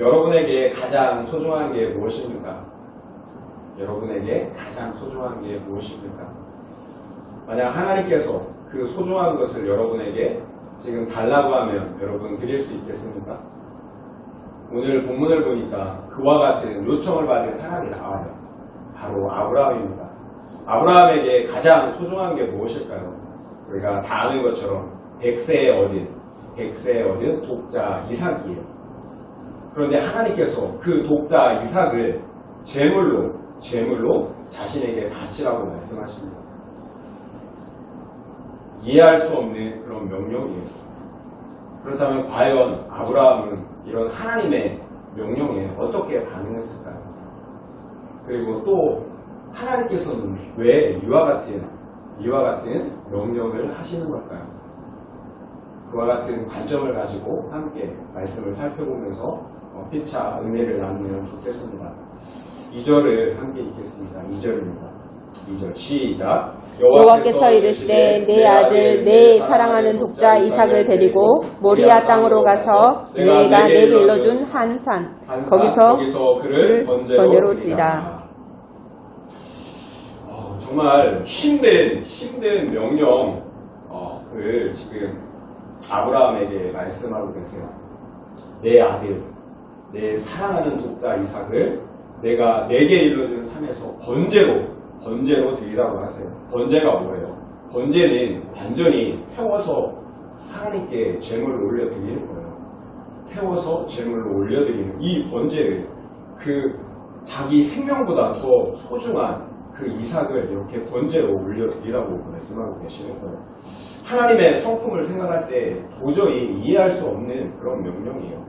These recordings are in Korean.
여러분에게 가장 소중한 게 무엇입니까? 여러분에게 가장 소중한 게 무엇입니까? 만약 하나님께서 그 소중한 것을 여러분에게 지금 달라고 하면 여러분 드릴 수 있겠습니까? 오늘 본문을 보니까 그와 같은 요청을 받은 사람이 나와요. 바로 아브라함입니다. 아브라함에게 가장 소중한 게 무엇일까요? 우리가 다 아는 것처럼 100세에 얻은 독자 이삭이에요. 그런데 하나님께서 그 독자 이삭을 제물로 자신에게 바치라고 말씀하십니다. 이해할 수 없는 그런 명령이에요. 그렇다면 과연 아브라함은 이런 하나님의 명령에 어떻게 반응했을까요? 그리고 또 하나님께서는 왜 이와 같은 명령을 하시는 걸까요? 그와 같은 관점을 가지고 함께 말씀을 살펴보면서 피차 은혜를 나누면 좋겠습니다. 2절을 함께 읽겠습니다. 2절입니다. 2절 시작. 여호와께서 이르시되 내 아들 내 사랑하는 독자 이삭을 데리고 모리아 땅으로 가서 내가 내게 일러준 한 산 거기서 그를 번제로 드리라. 정말 힘든 명령을 지금 아브라함에게 말씀하고 계세요. 내 아들, 내 사랑하는 독자 이삭을 내가 내게 일러준 산에서 번제로 드리라고 하세요. 번제가 뭐예요? 번제는 완전히 태워서 하나님께 제물을 올려드리는 거예요. 태워서 제물을 올려드리는 이 번제를 그 자기 생명보다 더 소중한 그 이삭을 이렇게 번제로 올려드리라고 말씀하고 계시는 거예요. 하나님의 성품을 생각할 때 도저히 이해할 수 없는 그런 명령이에요.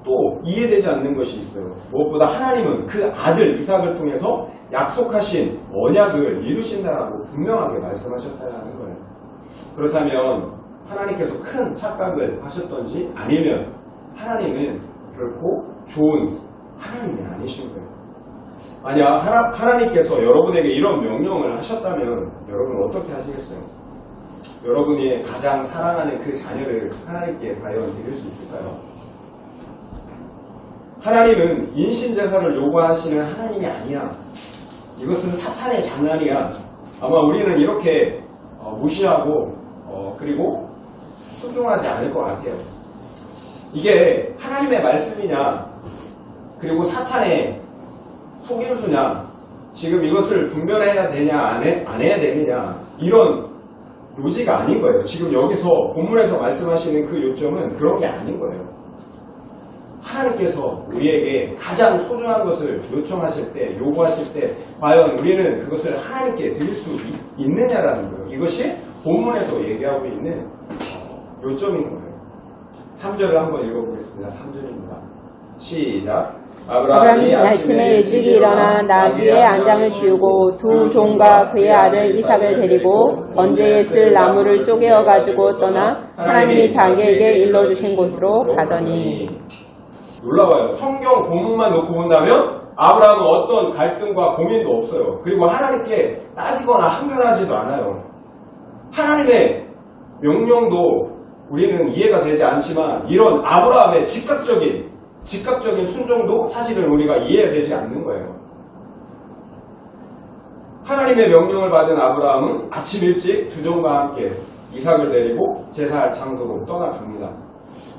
또 이해되지 않는 것이 있어요. 무엇보다 하나님은 그 아들 이삭을 통해서 약속하신 언약을 이루신다라고 분명하게 말씀하셨다는 거예요. 그렇다면 하나님께서 큰 착각을 하셨던지 아니면 하나님은 결코 좋은 하나님이 아니신 거예요. 만약 하나님께서 여러분에게 이런 명령을 하셨다면 여러분은 어떻게 하시겠어요? 여러분이 가장 사랑하는 그 자녀를 하나님께 과연 드릴 수 있을까요? 하나님은 인신제사를 요구하시는 하나님이 아니야. 이것은 사탄의 장난이야. 아마 우리는 이렇게 무시하고 그리고 순종하지 않을 것 같아요. 이게 하나님의 말씀이냐 그리고 사탄의 속임수냐 지금 이것을 분별해야 되냐 안 해야 되느냐 이런 요지가 아닌 거예요. 지금 여기서 본문에서 말씀하시는 그 요점은 그런 게 아닌 거예요. 하나님께서 우리에게 가장 소중한 것을 요청하실 때, 요구하실 때 과연 우리는 그것을 하나님께 드릴 수 있느냐라는 거예요. 이것이 본문에서 얘기하고 있는 요점인 거예요. 3절을 한번 읽어보겠습니다. 3절입니다. 시작. 아브라함이 아침에 일찍이 일어나 나귀의 안장을 지우고 두 종과 그의 아들 이삭을 데리고 번제에 쓸 나무를 쪼개어 가지고 떠나 하나님이 자기에게 일러주신 곳으로 가더니. 놀라워요. 성경 본문만 놓고 본다면 아브라함은 어떤 갈등과 고민도 없어요. 그리고 하나님께 따지거나 항변하지도 않아요. 하나님의 명령도 우리는 이해가 되지 않지만 이런 아브라함의 즉각적인 순종도 사실은 우리가 이해되지 않는 거예요. 하나님의 명령을 받은 아브라함은 아침 일찍 두 종과 함께 이삭을 데리고 제사할 장소로 떠나갑니다.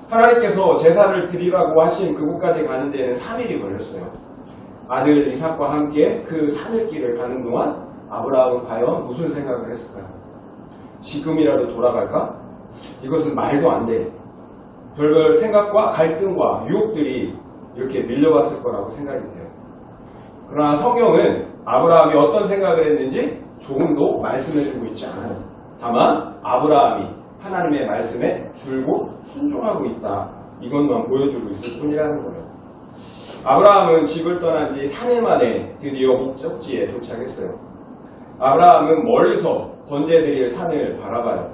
하나님께서 제사를 드리라고 하신 그곳까지 가는 데는 3일이 걸렸어요. 아들 이삭과 함께 그 3일 길을 가는 동안 아브라함은 과연 무슨 생각을 했을까요? 지금이라도 돌아갈까? 이것은 말도 안 돼. 별별 생각과 갈등과 유혹들이 이렇게 밀려왔을 거라고 생각이 돼요. 그러나 성경은 아브라함이 어떤 생각을 했는지 조금도 말씀해주고 있지 않아요. 다만 아브라함이 하나님의 말씀에 줄곧 순종하고 있다. 이것만 보여주고 있을 뿐이라는 거예요. 아브라함은 집을 떠난 지 3일 만에 드디어 목적지에 도착했어요. 아브라함은 멀리서 번제드릴 산을 바라봐요.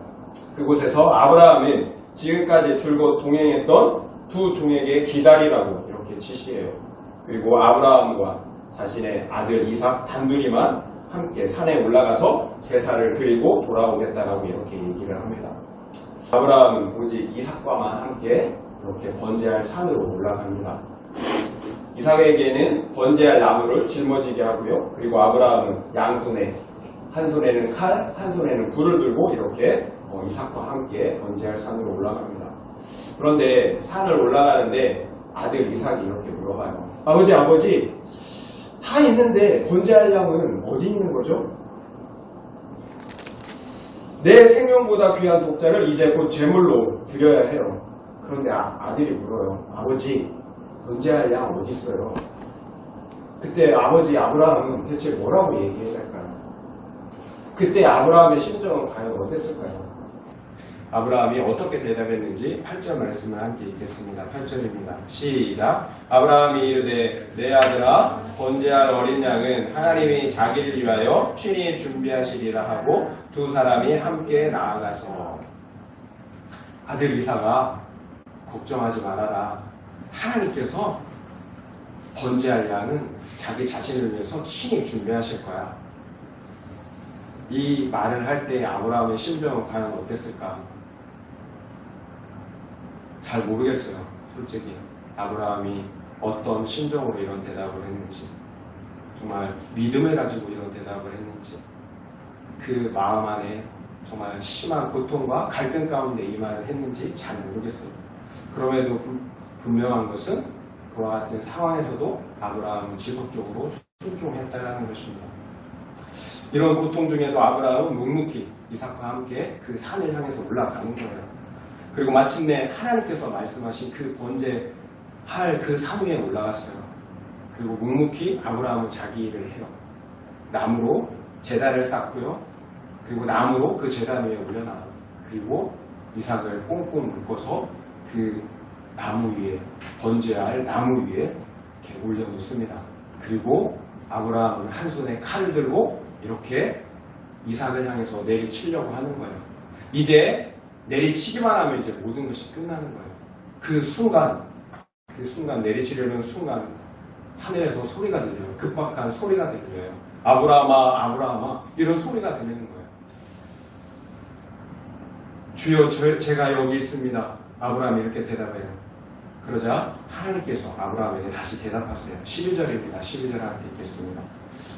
그곳에서 아브라함은 지금까지 줄곧 동행했던 두 종에게 기다리라고 이렇게 지시해요. 그리고 아브라함과 자신의 아들 이삭 단둘이만 함께 산에 올라가서 제사를 드리고 돌아오겠다라고 이렇게 얘기를 합니다. 아브라함은 오직 이삭과만 함께 이렇게 번제할 산으로 올라갑니다. 이삭에게는 번제할 나무를 짊어지게 하고요. 그리고 아브라함은 양손에 한 손에는 칼, 한 손에는 불을 들고 이렇게 이삭과 함께 번제할 산으로 올라갑니다. 그런데 산을 올라가는데 아들 이삭이 이렇게 물어봐요. 아버지 다 있는데 번제할 양은 어디 있는 거죠? 내 생명보다 귀한 독자를 이제 곧 제물로 드려야 해요. 그런데 아들이 물어요. 아버지, 번제할 양 어디 있어요? 그때 아버지 아브라함은 대체 뭐라고 얘기해야 할까요? 그때 아브라함의 심정은 과연 어땠을까요? 아브라함이 어떻게 대답했는지 8절 말씀을 함께 읽겠습니다. 8절입니다. 시작. 아브라함이 이르되 내 아들아 번제할 어린 양은 하나님이 자기를 위하여 친히 준비하시리라 하고 두 사람이 함께 나아가서 아들 이삭아 걱정하지 말아라. 하나님께서 번제할 양은 자기 자신을 위해서 친히 준비하실 거야. 이 말을 할 때 아브라함의 심정은 과연 어땠을까? 잘 모르겠어요. 솔직히 아브라함이 어떤 심정으로 이런 대답을 했는지, 정말 믿음을 가지고 이런 대답을 했는지, 그 마음 안에 정말 심한 고통과 갈등 가운데 이 말을 했는지 잘 모르겠어요. 그럼에도 분명한 것은 그와 같은 상황에서도 아브라함은 지속적으로 순종했다는 것입니다. 이런 고통 중에도 아브라함은 묵묵히 이삭과 함께 그 산을 향해서 올라가는 거예요. 그리고 마침내 하나님께서 말씀하신 그 번제할 그 산 위에 올라갔어요. 그리고 묵묵히 아브라함은 자기 일을 해요. 나무로 제단을 쌓고요. 그리고 나무로 그 제단 위에 올려놔요. 그리고 이삭을 꽁꽁 묶어서 그 나무 위에, 번제할 나무 위에 이렇게 올려놓습니다. 그리고 아브라함은 한 손에 칼을 들고 이렇게 이삭을 향해서 내리치려고 하는 거예요. 이제 내리치기만 하면 이제 모든 것이 끝나는 거예요. 그 순간 내리치려는 순간 하늘에서 소리가 들려요. 급박한 소리가 들려요. 아브라함아, 아브라함아 이런 소리가 들리는 거예요. 주여 제가 여기 있습니다. 아브라함이 이렇게 대답해요. 그러자 하나님께서 아브라함에게 다시 대답하세요. 12절입니다. 12절 함께 읽겠습니다.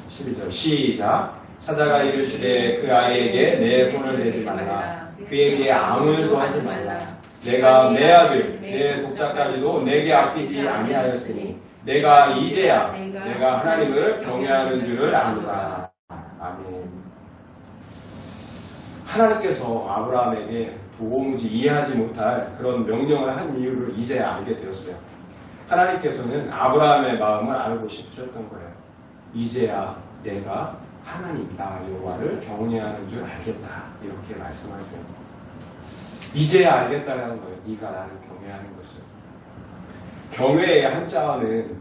12절 시작. 사자가 이르시되 그 아이에게 내 손을 대지 말라. 그에게 아무 일도 하지 말라. 내가 내 아들 내 독자까지도 내게 아끼지 아니하였으니 내가 이제야 내가 하나님을 경외하는 줄을 아노라. 아멘. 하나님께서 아브라함에게 도무지 이해하지 못할 그런 명령을 한 이유를 이제야 알게 되었어요. 하나님께서는 아브라함의 마음을 알고 싶으셨던 거예요. 이제야 내가 하나님 나 여호와를 경외하는 줄 알겠다. 이렇게 말씀하세요. 이제야 알겠다라는 거예요. 네가 나를 경외하는 것을. 경외의 한자어는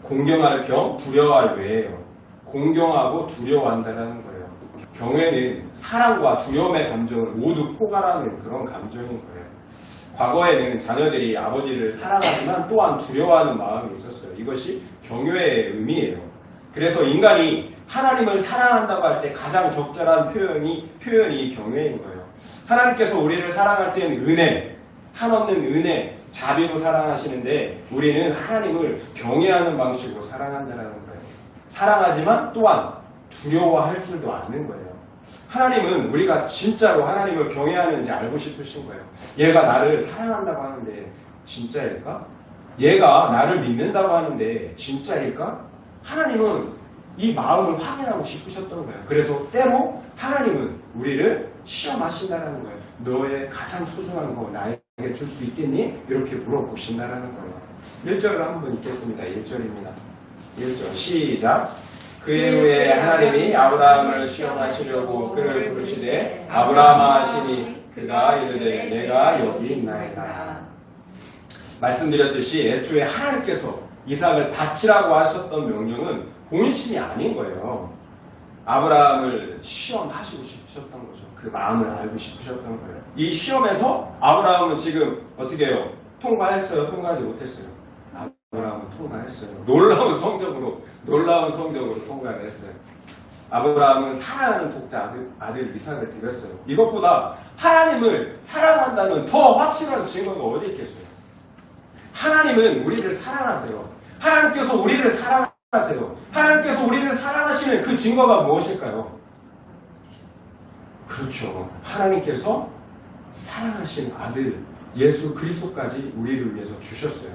공경할 겸 두려워할 외예요. 공경하고 두려워한다는 거예요. 경외는 사랑과 두려움의 감정을 모두 포괄하는 그런 감정인 거예요. 과거에는 자녀들이 아버지를 사랑하지만 또한 두려워하는 마음이 있었어요. 이것이 경외의 의미예요. 그래서 인간이 하나님을 사랑한다고 할 때 가장 적절한 표현이 경외인 거예요. 하나님께서 우리를 사랑할 때는 은혜, 한없는 은혜, 자비로 사랑하시는데 우리는 하나님을 경외하는 방식으로 사랑한다는 거예요. 사랑하지만 또한 두려워할 줄도 아는 거예요. 하나님은 우리가 진짜로 하나님을 경외하는지 알고 싶으신 거예요. 얘가 나를 사랑한다고 하는데 진짜일까? 얘가 나를 믿는다고 하는데 진짜일까? 하나님은 이 마음을 확인하고 싶으셨던 거예요. 그래서 때로 하나님은 우리를 시험하신다는 거예요. 너의 가장 소중한 거 나에게 줄 수 있겠니? 이렇게 물어보신다는 거예요. 1절을 한번 읽겠습니다. 1절입니다. 1절 시작. 그의 후에 하나님이 아브라함을 시험하시려고 그를 부르시되 아브라함아 하시니 그가 이르되 내가 여기 있나이다. 말씀드렸듯이 애초에 하나님께서 이삭을 바치라고 하셨던 명령은 본심이 아닌 거예요. 아브라함을 시험하시고 싶으셨던 거죠. 그 마음을 알고 싶으셨던 거예요. 이 시험에서 아브라함은 지금 어떻게 해요? 통과했어요? 통과하지 못했어요? 아브라함은 통과했어요. 놀라운 성적으로 통과를 했어요. 아브라함은 사랑하는 독자 아들 이삭을 드렸어요. 이것보다 하나님을 사랑한다는 더 확실한 증거가 어디 있겠어요? 하나님은 우리를 사랑하세요. 하나님께서 우리를 사랑하세요. 하나님께서 우리를 사랑하시는 그 증거가 무엇일까요? 그렇죠. 하나님께서 사랑하신 아들 예수 그리스도까지 우리를 위해서 주셨어요.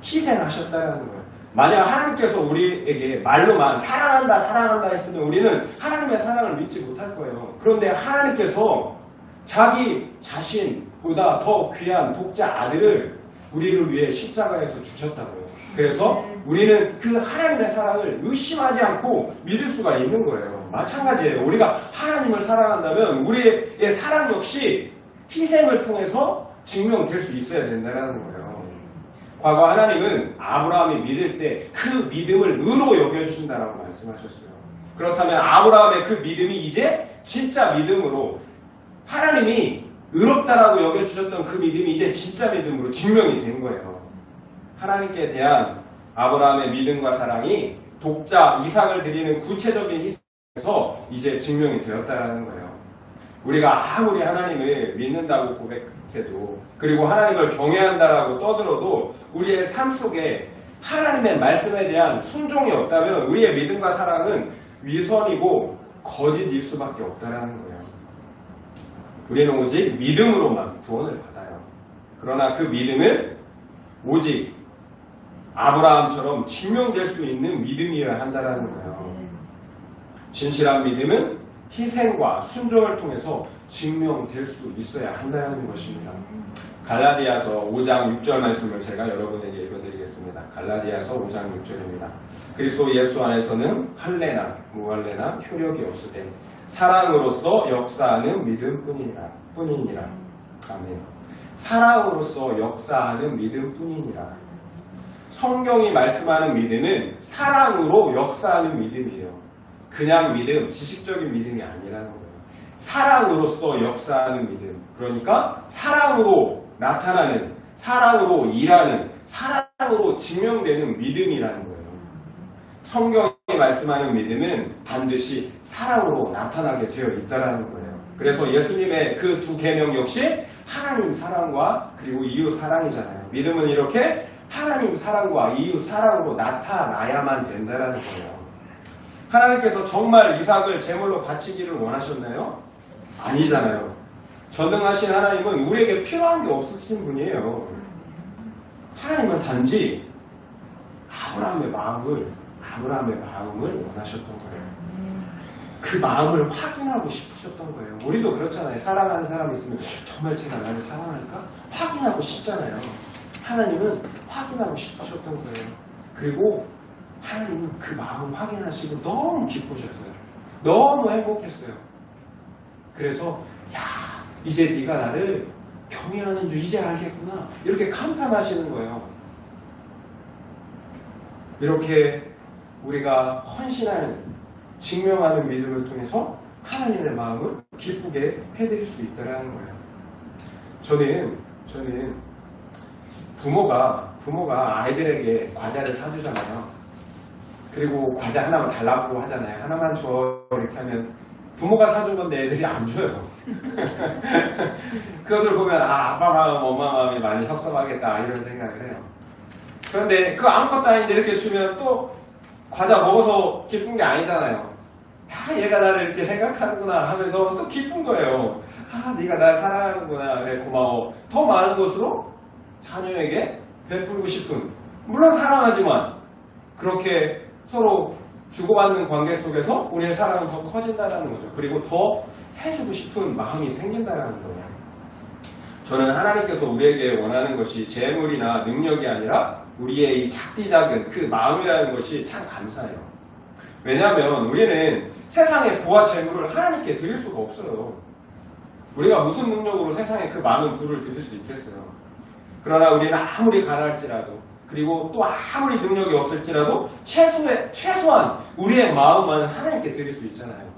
희생하셨다는 거예요. 만약 하나님께서 우리에게 말로만 사랑한다 사랑한다 했으면 우리는 하나님의 사랑을 믿지 못할 거예요. 그런데 하나님께서 자기 자신보다 더 귀한 독자 아들을 우리를 위해 십자가에서 주셨다고요. 그래서 우리는 그 하나님의 사랑을 의심하지 않고 믿을 수가 있는 거예요. 마찬가지예요. 우리가 하나님을 사랑한다면 우리의 사랑 역시 희생을 통해서 증명될 수 있어야 된다는 거예요. 과거 하나님은 아브라함이 믿을 때 그 믿음을 의로 여겨주신다라고 말씀하셨어요. 그렇다면 아브라함의 그 믿음이 이제 진짜 믿음으로 하나님이 의롭다라고 여겨주셨던 그 믿음이 이제 진짜 믿음으로 증명이 된 거예요. 하나님께 대한 아브라함의 믿음과 사랑이 독자 이삭을 드리는 구체적인 희생에서 이제 증명이 되었다는 거예요. 우리가 아무리 하나님을 믿는다고 고백해도 그리고 하나님을 경외한다라고 떠들어도 우리의 삶 속에 하나님의 말씀에 대한 순종이 없다면 우리의 믿음과 사랑은 위선이고 거짓일 수밖에 없다는 거예요. 우리는 오직 믿음으로만 구원을 받아요. 그러나 그 믿음은 오직 아브라함처럼 증명될 수 있는 믿음이어야 한다는 거예요. 진실한 믿음은 희생과 순종을 통해서 증명될 수 있어야 한다는 것입니다. 갈라디아서 5장 6절 말씀을 제가 여러분에게 읽어드리겠습니다. 갈라디아서 5장 6절입니다. 그리스도 예수 안에서는 할례나 무할례나 효력이 없으되 사랑으로서 역사하는 믿음뿐이니라. 아멘. 사랑으로서 역사하는 믿음뿐이니라. 성경이 말씀하는 믿음은 사랑으로 역사하는 믿음이에요. 그냥 믿음, 지식적인 믿음이 아니라는 거예요. 사랑으로서 역사하는 믿음. 그러니까 사랑으로 나타나는, 사랑으로 일하는, 사랑으로 증명되는 믿음이라는 거예요. 성경이 말씀하는 믿음은 반드시 사랑으로 나타나게 되어 있다는 거예요. 그래서 예수님의 그 두 계명 역시 하나님 사랑과 그리고 이웃 사랑이잖아요. 믿음은 이렇게 하나님 사랑과 이웃 사랑으로 나타나야만 된다는 거예요. 하나님께서 정말 이삭을 제물로 바치기를 원하셨나요? 아니잖아요. 전능하신 하나님은 우리에게 필요한 게 없으신 분이에요. 하나님은 단지 아브라함의 마음을 원하셨던 거예요. 그 마음을 확인하고 싶으셨던 거예요. 우리도 그렇잖아요. 사랑하는 사람이 있으면 정말 제가 나를 사랑할까? 확인하고 싶잖아요. 하나님은 확인하고 싶으셨던 거예요. 그리고 하나님은 그 마음 확인하시고 너무 기쁘셨어요. 너무 행복했어요. 그래서 야 이제 네가 나를 경외하는 줄 이제 알겠구나. 이렇게 감탄하시는 거예요. 이렇게 우리가 헌신할 증명하는 믿음을 통해서 하나님의 마음을 기쁘게 해드릴 수 있다는 거예요. 저는 부모가 아이들에게 과자를 사주잖아요. 그리고 과자 하나만 달라고 하잖아요. 하나만 줘 이렇게 하면 부모가 사준 건데 애들이 안 줘요. 그것을 보면 아빠 마음, 엄마 마음이 많이 섭섭하겠다 이런 생각을 해요. 그런데 그 아무것도 아닌데 이렇게 주면 또 과자 먹어서 기쁜 게 아니잖아요. 얘가 나를 이렇게 생각하는구나 하면서 또 기쁜 거예요. 네가 날 사랑하는구나. 그래 고마워. 더 많은 것으로 자녀에게 베풀고 싶은, 물론 사랑하지만 그렇게 서로 주고받는 관계 속에서 우리의 사랑은 더 커진다는 거죠. 그리고 더 해주고 싶은 마음이 생긴다는 거예요. 저는 하나님께서 우리에게 원하는 것이 재물이나 능력이 아니라 우리의 이 작디 작은 그 마음이라는 것이 참 감사해요. 왜냐하면 우리는 세상의 부와 재물을 하나님께 드릴 수가 없어요. 우리가 무슨 능력으로 세상에 그 많은 부를 드릴 수 있겠어요. 그러나 우리는 아무리 가난할지라도 그리고 또 아무리 능력이 없을지라도 최소한 우리의 마음만 하나님께 드릴 수 있잖아요.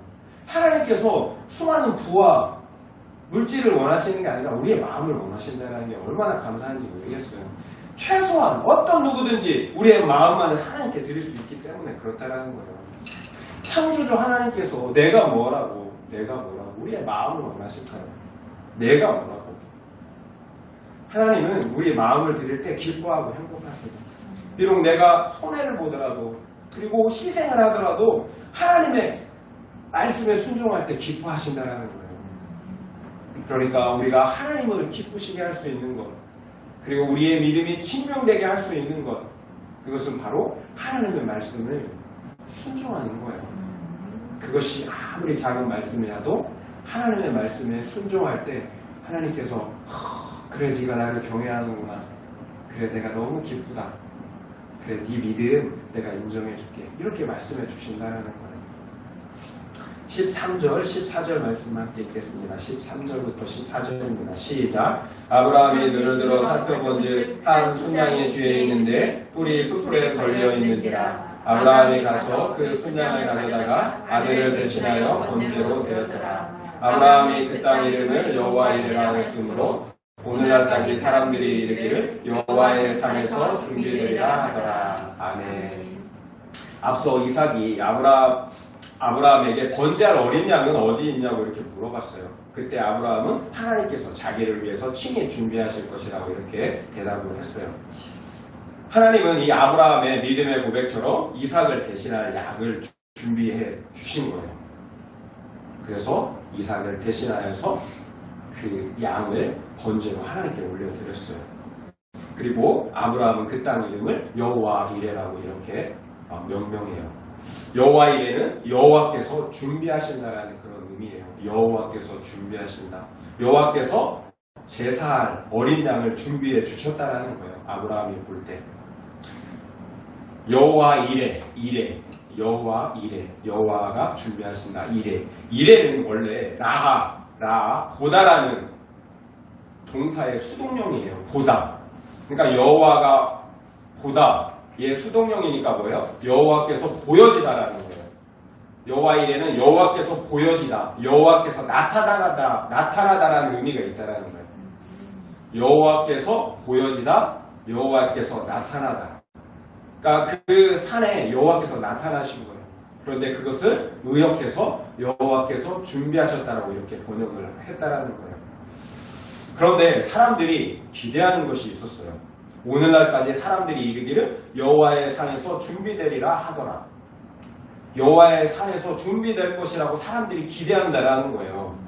하나님께서 수많은 부와 물질을 원하시는 게 아니라 우리의 마음을 원하신다는 게 얼마나 감사한지 모르겠어요. 최소한 어떤 누구든지 우리의 마음만은 하나님께 드릴 수 있기 때문에 그렇다는 거예요. 창조주 하나님께서 내가 뭐라고 우리의 마음을 원하실까요? 내가 뭐라고? 하나님은 우리의 마음을 드릴 때 기뻐하고 행복하십니다. 비록 내가 손해를 보더라도 그리고 희생을 하더라도 하나님의 말씀에 순종할 때 기뻐하신다는 거예요. 그러니까 우리가 하나님을 기쁘시게 할 수 있는 것, 그리고 우리의 믿음이 증명되게 할 수 있는 것, 그것은 바로 하나님의 말씀을 순종하는 거예요. 그것이 아무리 작은 말씀이라도 하나님의 말씀에 순종할 때 하나님께서 그래 네가 나를 경외하는구나, 그래 내가 너무 기쁘다, 그래 네 믿음 내가 인정해 줄게, 이렇게 말씀해 주신다는 거예요. 13절, 14절 말씀만 함께 읽겠습니다. 13절부터 14절입니다. 시작. 아브라함이 눈을 들어 살펴본즉 한 순양이 뒤에 있는데 뿔이 숯불에 걸려 있는지라. 아브라함이 가서 그 순양을 가져다가 아들을 대신하여 번제로 드렸더라. 아브라함이 그 땅 이름을 여호와 이레라 했으므로 오늘날까지 사람들이 이르기를 여호와의 산에서 준비되리라 하더라. 아멘. 앞서 이삭이 아브라함에게 번제할 어린 양은 어디 있냐고 이렇게 물어봤어요. 그때 아브라함은 하나님께서 자기를 위해서 친히 준비하실 것이라고 이렇게 대답을 했어요. 하나님은 이 아브라함의 믿음의 고백처럼 이삭을 대신할 양을 준비해 주신 거예요. 그래서 이삭을 대신하여서 그 양을 번제로 하나님께 올려드렸어요. 그리고 아브라함은 그 땅 이름을 여호와 이레라고 이렇게 명명해요. 여호와 이레는 여호와께서 준비하신다라는 그런 의미예요. 여호와께서 준비하신다. 여호와께서 제사할 어린 양을 준비해 주셨다라는 거예요. 아브라함이 볼 때. 여호와 이레, 여호와 이레, 여호와가 준비하신다. 이레는 원래 보다라는 동사의 수동형이에요. 보다. 그러니까 여호와가 보다. 얘 수동형이니까 뭐예요? 여호와께서 보여지다라는 거예요. 여호와 이레는 여호와께서 보여지다, 여호와께서 나타나다라는 의미가 있다라는 거예요. 여호와께서 보여지다, 여호와께서 나타나다. 그러니까 그 산에 여호와께서 나타나신 거예요. 그런데 그것을 의역해서 여호와께서 준비하셨다라고 이렇게 번역을 했다라는 거예요. 그런데 사람들이 기대하는 것이 있었어요. 오늘날까지 사람들이 이르기를 여호와의 산에서 준비되리라 하더라. 여호와의 산에서 준비될 것이라고 사람들이 기대한다라는 거예요.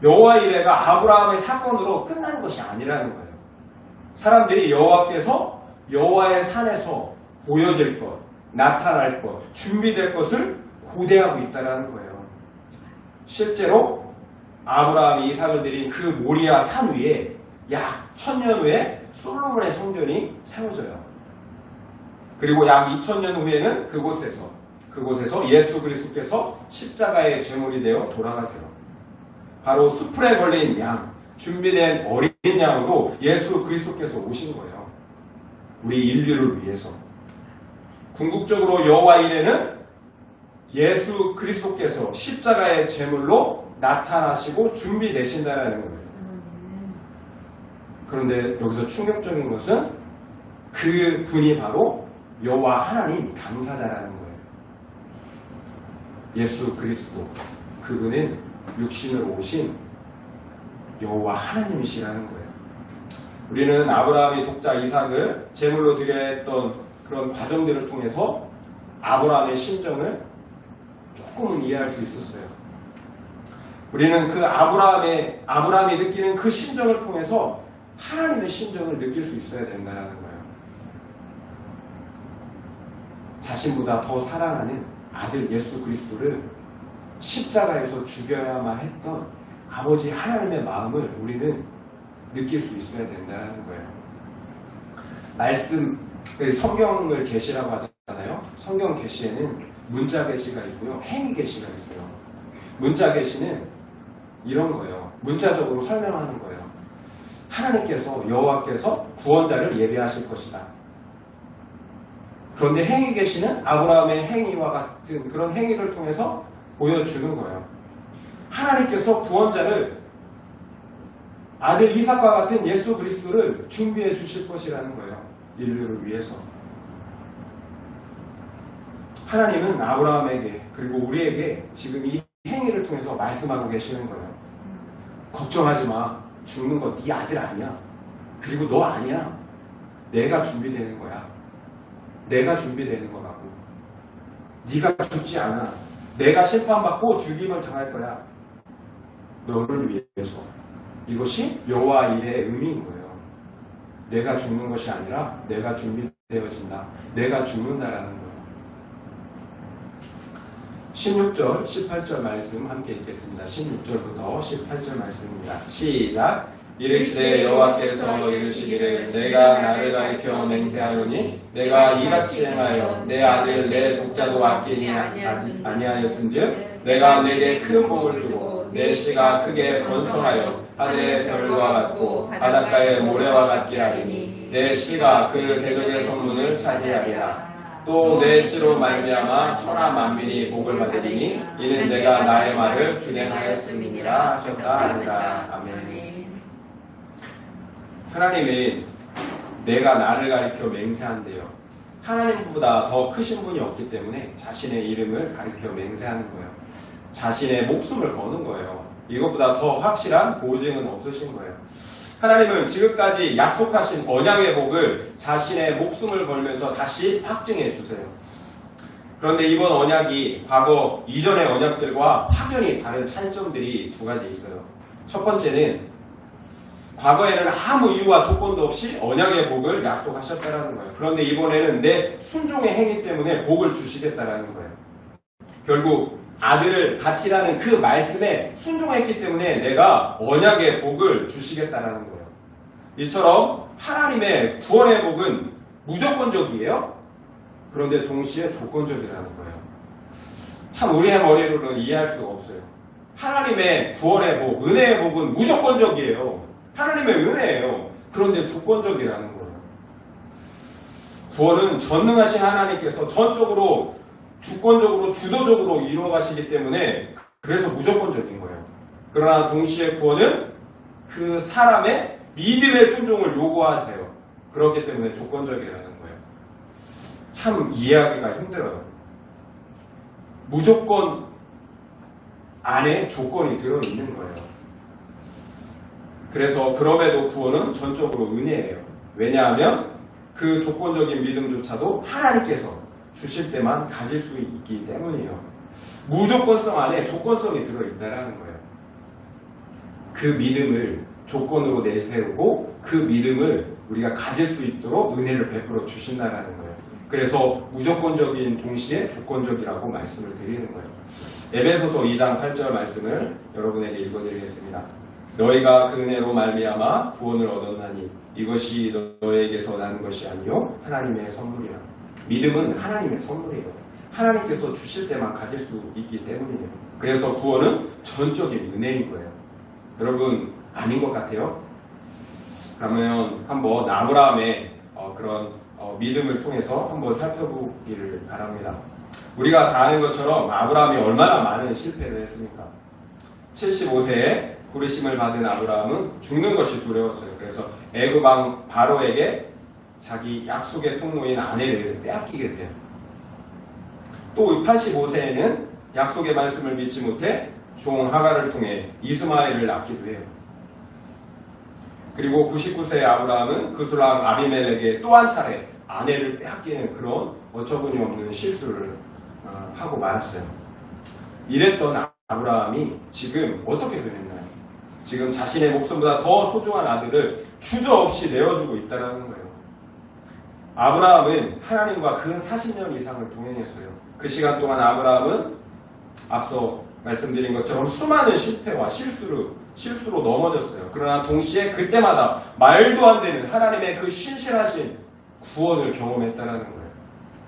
여호와 이레가 아브라함의 사건으로 끝난 것이 아니라는 거예요. 사람들이 여호와께서 여호와의 산에서 보여질 것, 나타날 것, 준비될 것을 고대하고 있다는 거예요. 실제로 아브라함이 이삭을 드린 그 모리아 산 위에 약 1000년 후에 솔로몬의 성전이 세워져요. 그리고 약 2000년 후에는 그곳에서 예수 그리스도께서 십자가의 제물이 되어 돌아가세요. 바로 숯불에 걸린 양, 준비된 어린 양으로 예수 그리스도께서 오신 거예요. 우리 인류를 위해서. 궁극적으로 여호와 이레는 예수 그리스도께서 십자가의 제물로 나타나시고 준비되신다라는 거예요. 그런데 여기서 충격적인 것은 그 분이 바로 여호와 하나님 당사자라는 거예요. 예수 그리스도, 그분은 육신으로 오신 여호와 하나님이시라는 거예요. 우리는 아브라함이 독자 이삭을 제물로 드려야 했던 그런 과정들을 통해서 아브라함의 심정을 조금은 이해할 수 있었어요. 우리는 그 아브라함이 느끼는 그 심정을 통해서 하나님의 심정을 느낄 수 있어야 된다는 거예요. 자신보다 더 사랑하는 아들 예수 그리스도를 십자가에서 죽여야만 했던 아버지 하나님의 마음을 우리는 느낄 수 있어야 된다는 거예요. 성경을 계시라고 하잖아요. 성경 계시에는 문자 계시가 있고요, 행위 계시가 있어요. 문자 계시는 이런 거예요. 문자적으로 설명하는 거예요. 하나님께서, 여호와께서 구원자를 예비하실 것이다. 그런데 행위 계시는 아브라함의 행위와 같은 그런 행위를 통해서 보여주는 거예요. 하나님께서 구원자를, 아들 이삭과 같은 예수 그리스도를 준비해 주실 것이라는 거예요. 인류를 위해서. 하나님은 아브라함에게 그리고 우리에게 지금 이 행위를 통해서 말씀하고 계시는 거예요. 걱정하지 마. 죽는 거 네 아들 아니야. 그리고 너 아니야. 내가 준비되는 거야. 내가 준비되는 거라고. 네가 죽지 않아. 내가 심판받고 죽임을 당할 거야. 너를 위해서. 이것이 여호와 일의 의미인 거예요. 내가 죽는 것이 아니라 내가 준비되어진다. 내가 죽는다라는 거예요. 16절, 18절 말씀 함께 읽겠습니다. 16절부터 18절 말씀입니다. 시작! 이르시되 여호와께서 이르시기를 내가 나를 가리켜 맹세하노니 내가 이같이 행하여 내 아들 내 독자도 아끼니 아니하였은즉 내가 내게 큰 복을 주고 내 씨가 크게 번성하여 하늘의 별과 같고 바닷가의 모래와 같게 하리니 내 씨가 그 대적의 성문을 차지하리라. 또 내 씨로 말미암아 천하 만민이 복을 받으리니 이는 내가 나의 말을 준행하였음이니라 하셨다 하니라. 아멘. 하나님은 내가 나를 가리켜 맹세한대요. 하나님보다 더 크신 분이 없기 때문에 자신의 이름을 가리켜 맹세하는 거예요. 자신의 목숨을 거는 거예요. 이것보다 더 확실한 보증은 없으신 거예요. 하나님은 지금까지 약속하신 언약의 복을 자신의 목숨을 걸면서 다시 확증해 주세요. 그런데 이번 언약이 과거 이전의 언약들과 확연히 다른 차이점들이 두 가지 있어요. 첫 번째는 과거에는 아무 이유와 조건도 없이 언약의 복을 약속하셨다는 거예요. 그런데 이번에는 내 순종의 행위 때문에 복을 주시겠다는 거예요. 결국 아들을 바치라는 그 말씀에 순종했기 때문에 내가 언약의 복을 주시겠다는 거예요. 이처럼 하나님의 구원의 복은 무조건적이에요. 그런데 동시에 조건적이라는 거예요. 참 우리의 머리로는 이해할 수가 없어요. 하나님의 구원의 복, 은혜의 복은 무조건적이에요. 하나님의 은혜예요. 그런데 조건적이라는 거예요. 구원은 전능하신 하나님께서 전적으로 주권적으로 주도적으로 이루어가시기 때문에 그래서 무조건적인 거예요. 그러나 동시에 구원은 그 사람의 믿음의 순종을 요구하세요. 그렇기 때문에 조건적이라는 거예요. 참 이해하기가 힘들어요. 무조건 안에 조건이 들어있는 거예요. 그래서 그럼에도 구원은 전적으로 은혜예요. 왜냐하면 그 조건적인 믿음조차도 하나님께서 주실 때만 가질 수 있기 때문이에요. 무조건성 안에 조건성이 들어있다는 거예요. 그 믿음을 조건으로 내세우고 그 믿음을 우리가 가질 수 있도록 은혜를 베풀어 주신다는 거예요. 그래서 무조건적인 동시에 조건적이라고 말씀을 드리는 거예요. 에베소서 2장 8절 말씀을 여러분에게 읽어드리겠습니다. 너희가 그 은혜로 말미암아 구원을 얻었나니 이것이 너희에게서 나는 것이 아니요 하나님의 선물이라. 믿음은 하나님의 선물이에요. 하나님께서 주실 때만 가질 수 있기 때문이에요. 그래서 구원은 전적인 은혜인 거예요. 여러분 아닌 것 같아요? 그러면 한번 아브라함의 그런 믿음을 통해서 한번 살펴보기를 바랍니다. 우리가 다 아는 것처럼 아브라함이 얼마나 많은 실패를 했습니까? 75세에 부르심을 받은 아브라함은 죽는 것이 두려웠어요. 그래서 애굽 왕 바로에게 자기 약속의 통로인 아내를 빼앗기게 돼요. 또 85세에는 약속의 말씀을 믿지 못해 종 하갈을 통해 이스마엘을 낳기도 해요. 그리고 99세의 아브라함은 그 수랑 아비멜렉에게 또 한 차례 아내를 빼앗기는 그런 어처구니 없는 실수를 하고 말았어요. 이랬던 아브라함이 지금 어떻게 변했나요? 지금 자신의 목숨보다 더 소중한 아들을 주저없이 내어주고 있다는 거예요. 아브라함은 하나님과 근 40년 이상을 동행했어요. 그 시간 동안 아브라함은 앞서 말씀드린 것처럼 수많은 실패와 실수로 넘어졌어요. 그러나 동시에 그때마다 말도 안 되는 하나님의 그 신실하신 구원을 경험했다는 거예요.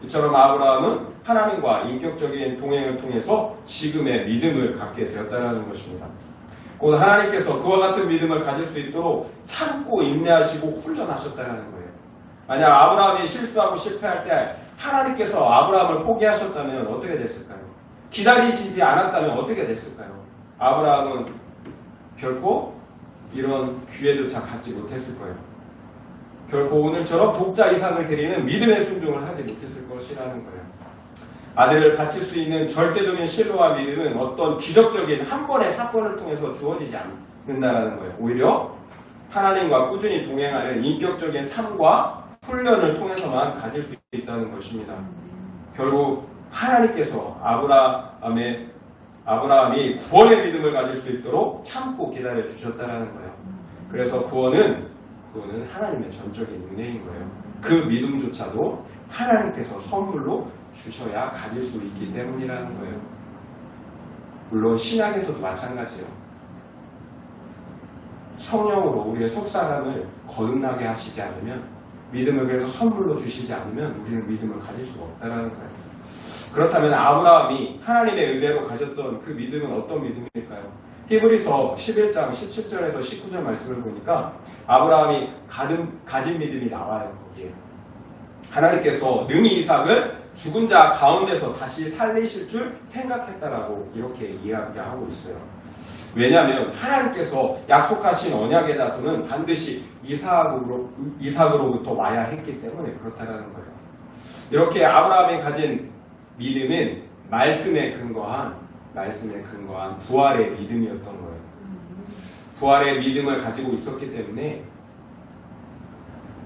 이처럼 아브라함은 하나님과 인격적인 동행을 통해서 지금의 믿음을 갖게 되었다는 것입니다. 곧 하나님께서 그와 같은 믿음을 가질 수 있도록 참고 인내하시고 훈련하셨다는 거예요. 만약 아브라함이 실수하고 실패할 때 하나님께서 아브라함을 포기하셨다면 어떻게 됐을까요? 기다리시지 않았다면 어떻게 됐을까요? 아브라함은 결코 이런 기회조차 갖지 못했을 거예요. 결코 오늘처럼 독자 이상을 드리는 믿음의 순종을 하지 못했을 것이라는 거예요. 아들을 바칠 수 있는 절대적인 신뢰와 믿음은 어떤 기적적인 한 번의 사건을 통해서 주어지지 않는다는 거예요. 오히려 하나님과 꾸준히 동행하는 인격적인 삶과 훈련을 통해서만 가질 수 있다는 것입니다. 결국 하나님께서 아브라함이 구원의 믿음을 가질 수 있도록 참고 기다려 주셨다는 거예요. 그래서 구원은 하나님의 전적인 은혜인 거예요. 그 믿음조차도 하나님께서 선물로 주셔야 가질 수 있기 때문이라는 거예요. 물론 신약에서도 마찬가지예요. 성령으로 우리의 속사람을 거듭나게 하시지 않으면, 믿음을 그래서 선물로 주시지 않으면 우리는 믿음을 가질 수가 없다는 거예요. 그렇다면 아브라함이 하나님의 은혜로 가졌던 그 믿음은 어떤 믿음일까요? 히브리서 11장 17절에서 19절 말씀을 보니까 아브라함이 가진 믿음이 나와요. 거기에 하나님께서 능히 이삭을 죽은 자 가운데서 다시 살리실 줄 생각했다라고 이렇게 이야기하고 있어요. 왜냐하면 하나님께서 약속하신 언약의 자손은 반드시 이삭으로부터 와야 했기 때문에 그렇다는 거예요. 이렇게 아브라함이 가진 믿음은 말씀에 근거한 부활의 믿음이었던 거예요. 부활의 믿음을 가지고 있었기 때문에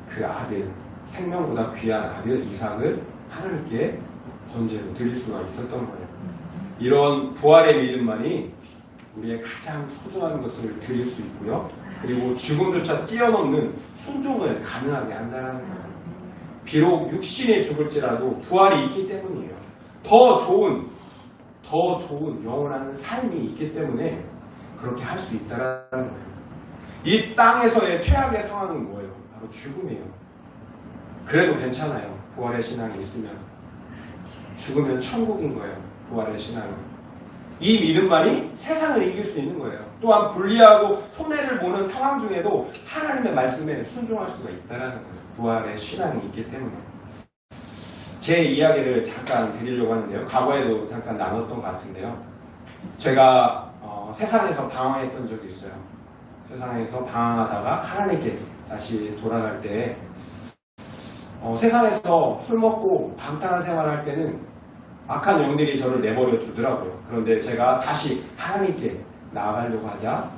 그 아들, 생명보다 귀한 아들 이삭을 하나님께 번제로 드릴 수가 있었던 거예요. 이런 부활의 믿음만이 우리의 가장 소중한 것을 드릴 수 있고요. 그리고 죽음조차 뛰어넘는 순종을 가능하게 한다는 거예요. 비록 육신이 죽을지라도 부활이 있기 때문이에요. 더 좋은 영원한 삶이 있기 때문에 그렇게 할 수 있다는 거예요. 이 땅에서의 최악의 상황은 뭐예요? 바로 죽음이에요. 그래도 괜찮아요. 부활의 신앙이 있으면. 죽으면 천국인 거예요. 부활의 신앙은. 이 믿음만이 세상을 이길 수 있는 거예요. 또한 불리하고 손해를 보는 상황 중에도 하나님의 말씀에 순종할 수가 있다는 거예요. 부활의 신앙이 있기 때문에. 제 이야기를 잠깐 드리려고 하는데요. 과거에도 잠깐 나눴던 것 같은데요. 제가 세상에서 방황했던 적이 있어요. 세상에서 방황하다가 하나님께 다시 돌아갈 때 세상에서 술 먹고 방탕한 생활을 할 때는 악한 영들이 저를 내버려 두더라고요. 그런데 제가 다시 하나님께 나아가려고 하자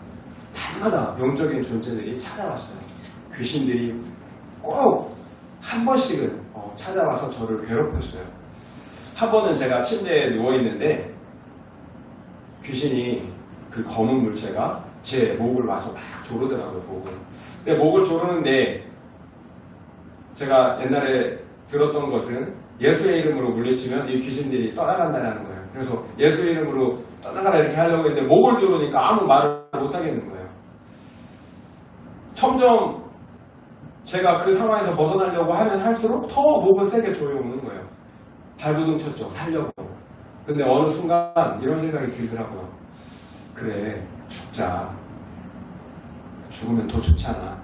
날마다 영적인 존재들이 찾아왔어요. 귀신들이 꼭 한 번씩은 찾아와서 저를 괴롭혔어요. 한 번은 제가 침대에 누워있는데 귀신이 그 검은 물체가 제 목을 와서 막 조르더라고요. 근데 목을 조르는데 제가 옛날에 들었던 것은 예수의 이름으로 물리치면 이 귀신들이 떠나간다는 거예요. 그래서 예수의 이름으로 떠나가라 이렇게 하려고 했는데 목을 조르니까 아무 말을 못 하겠는 거예요. 점점 제가 그 상황에서 벗어나려고 하면 할수록 더 목을 세게 조여오는 거예요. 발부둥 쳤죠. 살려고. 근데 어느 순간 이런 생각이 들더라고요. 그래, 죽자. 죽으면 더 좋잖아.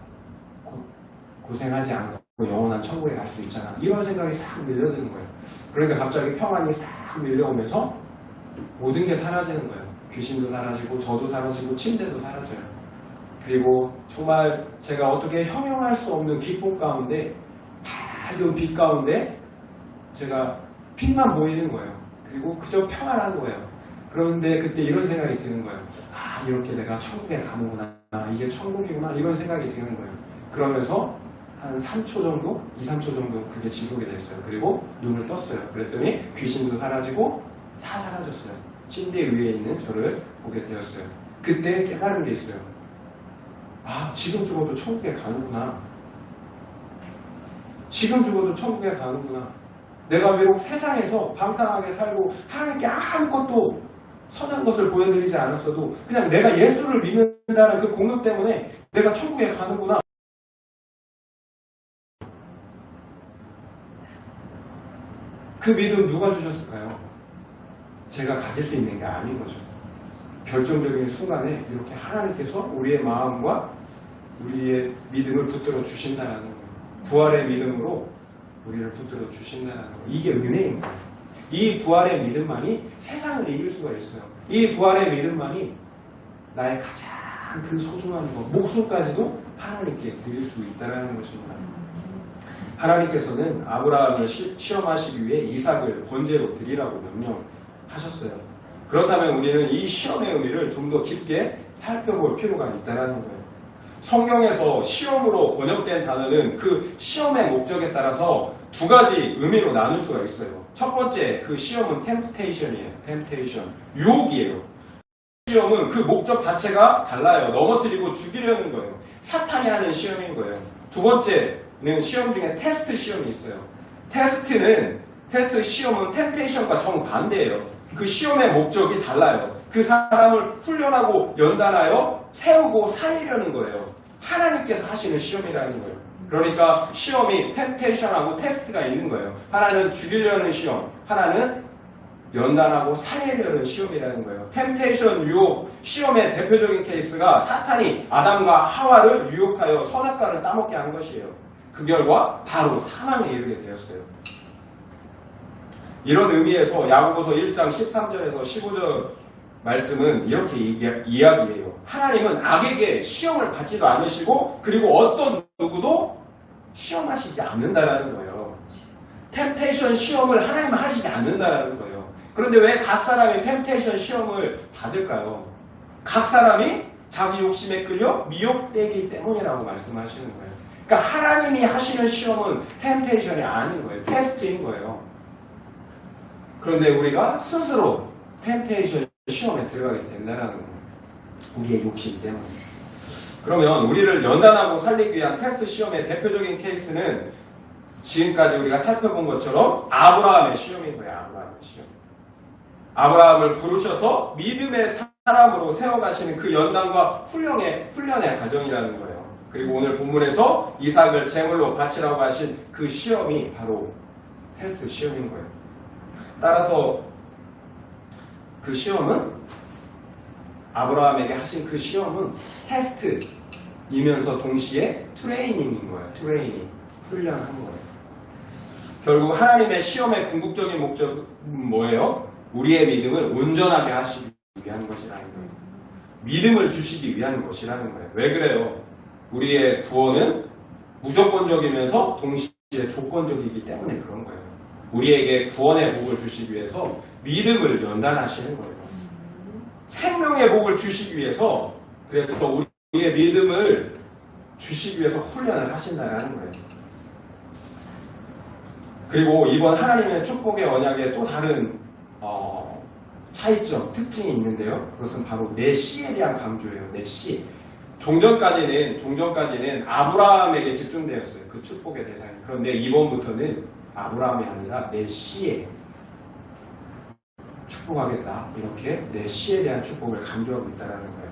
고생하지 않고 영원한 천국에 갈 수 있잖아. 이런 생각이 싹 밀려드는 거예요. 그러니까 갑자기 평안이 싹 밀려오면서 모든 게 사라지는 거예요. 귀신도 사라지고 저도 사라지고 침대도 사라져요. 그리고 정말 제가 어떻게 형용할 수 없는 기쁨 가운데, 밝은 빛 가운데 제가 빛만 보이는 거예요. 그리고 그저 평안한 거예요. 그런데 그때 이런 생각이 드는 거예요. 아, 이렇게 내가 천국에 가는구나. 이게 천국이구나. 이런 생각이 드는 거예요. 그러면서 한 3초 정도, 2, 3초 정도 그게 지속이 됐어요. 그리고 눈을 떴어요. 그랬더니 귀신도 사라지고 다 사라졌어요. 침대 위에 있는 저를 보게 되었어요. 그때 깨달은 게 있어요. 아, 지금 죽어도 천국에 가는구나. 지금 죽어도 천국에 가는구나. 내가 비록 세상에서 방탕하게 살고 하나님께 아무것도 선한 것을 보여드리지 않았어도 그냥 내가 예수를 믿는다는 그 공로 때문에 내가 천국에 가는구나. 그 믿음 누가 주셨을까요? 제가 가질 수 있는 게 아닌 거죠. 결정적인 순간에 이렇게 하나님께서 우리의 마음과 우리의 믿음을 붙들어 주신다는 거예요. 부활의 믿음으로 우리를 붙들어 주신다는 거예요. 이게 은혜인 거예요. 이 부활의 믿음만이 세상을 이길 수가 있어요. 이 부활의 믿음만이 나의 가장 큰 소중한 것, 목숨까지도 하나님께 드릴 수 있다는 것입니다. 하나님께서는 아브라함을 시험하시기 위해 이삭을 번제로 드리라고 명령하셨어요. 그렇다면 우리는 이 시험의 의미를 좀 더 깊게 살펴볼 필요가 있다는 거예요. 성경에서 시험으로 번역된 단어는 그 시험의 목적에 따라서 두 가지 의미로 나눌 수가 있어요. 첫 번째, 그 시험은 temptation이에요. temptation, 유혹이에요. 시험은 그 목적 자체가 달라요. 넘어뜨리고 죽이려는 거예요. 사탄이 하는 시험인 거예요. 두 번째는 시험 중에 테스트 시험이 있어요. 테스트 시험은 temptation과 정반대예요. 그 시험의 목적이 달라요. 그 사람을 훈련하고 연단하여 세우고 살리려는 거예요. 하나님께서 하시는 시험이라는 거예요. 그러니까 시험이 temptation하고 테스트가 있는 거예요. 하나는 죽이려는 시험, 하나는 연단하고 살리려는 시험이라는 거예요. temptation, 유혹, 시험의 대표적인 케이스가 사탄이 아담과 하와를 유혹하여 선악과를 따먹게 한 것이에요. 그 결과 바로 사망에 이르게 되었어요. 이런 의미에서 야고보서 1장 13절에서 15절 말씀은 이렇게 이야기해요. 하나님은 악에게 시험을 받지도 않으시고 그리고 어떤 누구도 시험하시지 않는다라는 거예요. 템테이션 시험을 하나님은 하시지 않는다라는 거예요. 그런데 왜 각 사람이 템테이션 시험을 받을까요? 각 사람이 자기 욕심에 끌려 미혹되기 때문이라고 말씀하시는 거예요. 그러니까 하나님이 하시는 시험은 템테이션이 아닌 거예요. 테스트인 거예요. 그런데 우리가 스스로 템테이션 시험에 들어가게 된다는 거예요. 우리의 욕심 때문에. 그러면 우리를 연단하고 살리기 위한 테스트 시험의 대표적인 케이스는 지금까지 우리가 살펴본 것처럼 아브라함의 시험인 거예요. 아브라함의 시험. 아브라함을 부르셔서 믿음의 사람으로 세워가시는 그 연단과 훈련의 과정이라는 거예요. 그리고 오늘 본문에서 이삭을 제물로 바치라고 하신 그 시험이 바로 테스트 시험인 거예요. 따라서 그 시험은 아브라함에게 하신 그 시험은 테스트이면서 동시에 트레이닝인 거예요. 트레이닝, 훈련한 거예요. 결국 하나님의 시험의 궁극적인 목적은 뭐예요? 우리의 믿음을 온전하게 하시기 위한 것이라는 거예요. 믿음을 주시기 위한 것이라는 거예요. 왜 그래요? 우리의 구원은 무조건적이면서 동시에 조건적이기 때문에 그런 거예요. 우리에게 구원의 복을 주시기 위해서 믿음을 연단하시는 거예요. 생명의 복을 주시기 위해서, 그래서 우리의 믿음을 주시기 위해서 훈련을 하신다는 거예요. 그리고 이번 하나님의 축복의 언약에 또 다른 차이점, 특징이 있는데요. 그것은 바로 내 씨에 대한 강조예요. 내 씨. 종전까지는 아브라함에게 집중되었어요. 그 축복의 대상이. 그런데 이번부터는 아브라함이 아니라 내 씨에 축복하겠다. 이렇게 내 씨에 대한 축복을 강조하고 있다는 거예요.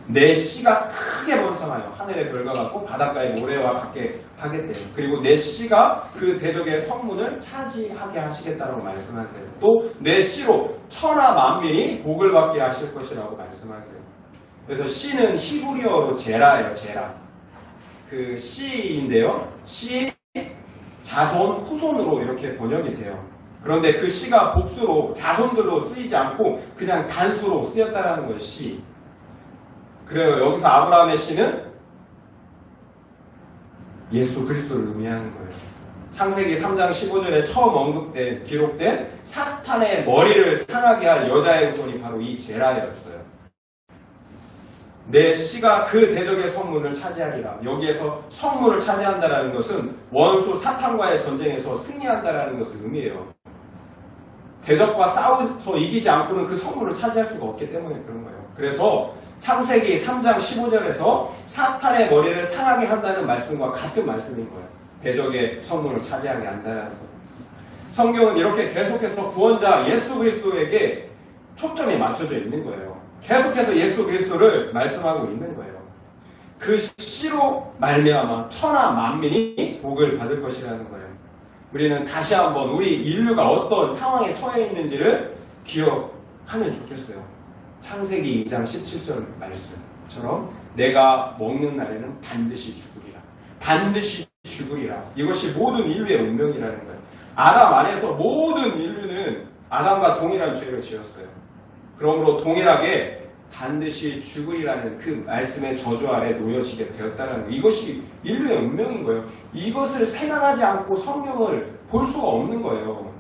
내 씨가 크게 번성하여 하늘의 별과 같고 바닷가의 모래와 같게 하겠대요. 그리고 내 씨가 그 대적의 성문을 차지하게 하시겠다고 말씀하세요. 또 내 씨로 천하 만민이 복을 받게 하실 것이라고 말씀하세요. 그래서 씨는 히브리어로 제라예요. 제라. 그 씨인데요. 씨 자손, 후손으로 이렇게 번역이 돼요. 그런데 그 씨가 복수로 자손들로 쓰이지 않고 그냥 단수로 쓰였다라는 거예요. 씨. 그래요. 여기서 아브라함의 씨는 예수 그리스도를 의미하는 거예요. 창세기 3장 15절에 처음 기록된 사탄의 머리를 상하게 할 여자의 후손이 바로 이 제라였어요. 내 씨가 그 대적의 성문을 차지하리라. 여기에서 성문을 차지한다는 것은 원수 사탄과의 전쟁에서 승리한다는 것을 의미해요. 대적과 싸워서 이기지 않고는 그 성문을 차지할 수가 없기 때문에 그런 거예요. 그래서 창세기 3장 15절에서 사탄의 머리를 상하게 한다는 말씀과 같은 말씀인 거예요. 대적의 성문을 차지하게 한다는 거예요. 성경은 이렇게 계속해서 구원자 예수 그리스도에게 초점이 맞춰져 있는 거예요. 계속해서 예수 그리스도를 말씀하고 있는 거예요. 그 씨로 말미암아 천하 만민이 복을 받을 것이라는 거예요. 우리는 다시 한번 우리 인류가 어떤 상황에 처해 있는지를 기억하면 좋겠어요. 창세기 2장 17절 말씀처럼 내가 먹는 날에는 반드시 죽으리라. 반드시 죽으리라. 이것이 모든 인류의 운명이라는 거예요. 아담 안에서 모든 인류는 아담과 동일한 죄를 지었어요. 그러므로 동일하게 반드시 죽으리라는 그 말씀의 저주 아래 놓여지게 되었다는 것. 이것이 인류의 운명인 거예요. 이것을 생각하지 않고 성경을 볼 수가 없는 거예요.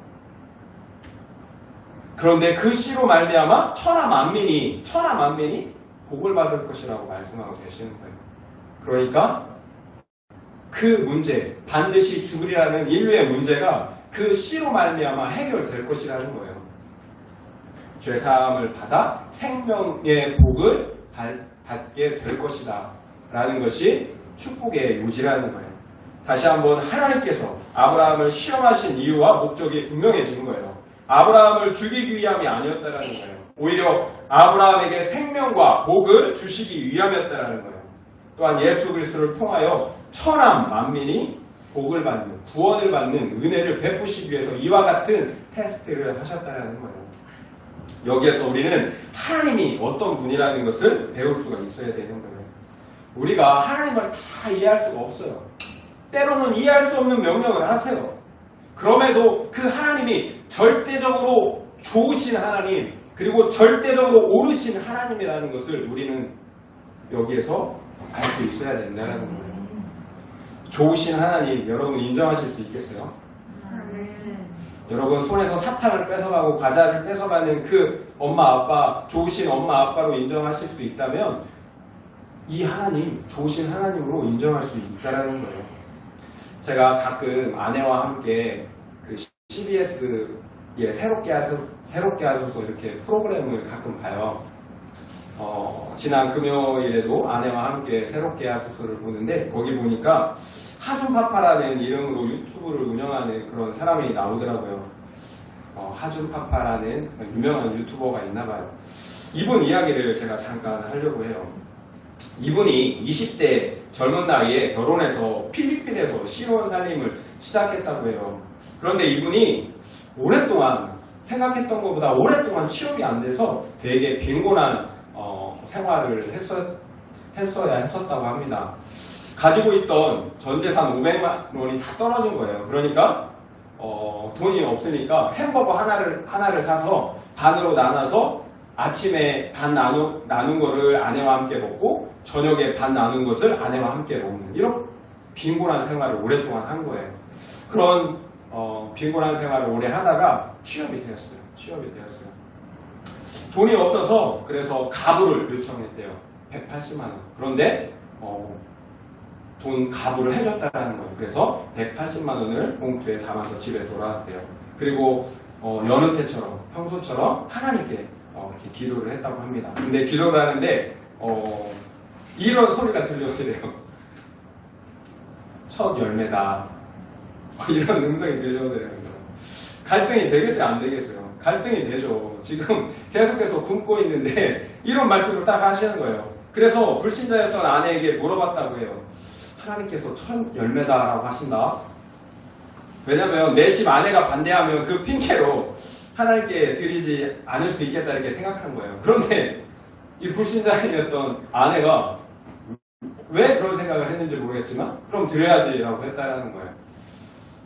그런데 그 씨로 말미암아 천하 만민이 복을 받을 것이라고 말씀하고 계시는 거예요. 그러니까 그 문제, 반드시 죽으리라는 인류의 문제가 그 씨로 말미암아 해결될 것이라는 거예요. 죄사함을 받아 생명의 복을 받게 될 것이다 라는 것이 축복의 요지라는 거예요. 다시 한번 하나님께서 아브라함을 시험하신 이유와 목적이 분명해지는 거예요. 아브라함을 죽이기 위함이 아니었다라는 거예요. 오히려 아브라함에게 생명과 복을 주시기 위함이었다라는 거예요. 또한 예수 그리스도를 통하여 천하 만민이 복을 받는, 구원을 받는 은혜를 베푸시기 위해서 이와 같은 테스트를 하셨다라는 거예요. 여기에서 우리는 하나님이 어떤 분이라는 것을 배울 수가 있어야 되는 거예요. 우리가 하나님을 다 이해할 수가 없어요. 때로는 이해할 수 없는 명령을 하세요. 그럼에도 그 하나님이 절대적으로 좋으신 하나님, 그리고 절대적으로 옳으신 하나님이라는 것을 우리는 여기에서 알 수 있어야 된다는 거예요. 좋으신 하나님, 여러분 인정하실 수 있겠어요? 여러분 손에서 사탕을 뺏어가고 과자를 뺏어가는 그 엄마 아빠, 좋으신 엄마 아빠로 인정하실 수 있다면 이 하나님, 좋으신 하나님으로 인정할 수 있다는 거예요. 제가 가끔 아내와 함께 그 CBS에 새롭게 하셔서 이렇게 프로그램을 가끔 봐요. 지난 금요일에도 아내와 함께 새롭게 하소서를 보는데 거기 보니까 하준파파라는 이름으로 유튜브를 운영하는 그런 사람이 나오더라고요. 하준파파라는 유명한 유튜버가 있나봐요. 이분 이야기를 제가 잠깐 하려고 해요. 이분이 20대 젊은 나이에 결혼해서 필리핀에서 신혼 살림을 시작했다고 해요. 그런데 이분이 오랫동안 생각했던 것보다 오랫동안 취업이 안 돼서 되게 빈곤한 생활을 했어야 했었다고 합니다. 가지고 있던 전 재산 500만 원이 다 떨어진 거예요. 그러니까 돈이 없으니까 햄버거 하나를 사서 반으로 나눠서 아침에 반 나눈 거를 아내와 함께 먹고 저녁에 반 나눈 것을 아내와 함께 먹는 이런 빈곤한 생활을 오랫동안 한 거예요. 그런 빈곤한 생활을 오래 하다가 취업이 되었어요. 돈이 없어서 그래서 가부를 요청했대요. 180만 원. 그런데 가부를 해줬다는 거예요. 그래서 180만 원을 봉투에 담아서 집에 돌아왔대요. 그리고 여느 때처럼 평소처럼 하나님께 이렇게 기도를 했다고 합니다. 근데 기도를 하는데 이런 소리가 들려오더래요. 첫 열매다. 이런 음성이 들려오더래요. 갈등이 되겠어요? 안 되겠어요? 갈등이 되죠. 지금 계속해서 굶고 있는데 이런 말씀을 딱 하시는 거예요. 그래서 불신자였던 아내에게 물어봤다고 해요. 하나님께서 첫 열매다라고 하신다. 왜냐면 내 집 아내가 반대하면 그 핑계로 하나님께 드리지 않을 수 있겠다 이렇게 생각한 거예요. 그런데 이 불신자였던 아내가 왜 그런 생각을 했는지 모르겠지만 그럼 드려야지라고 했다는 거예요.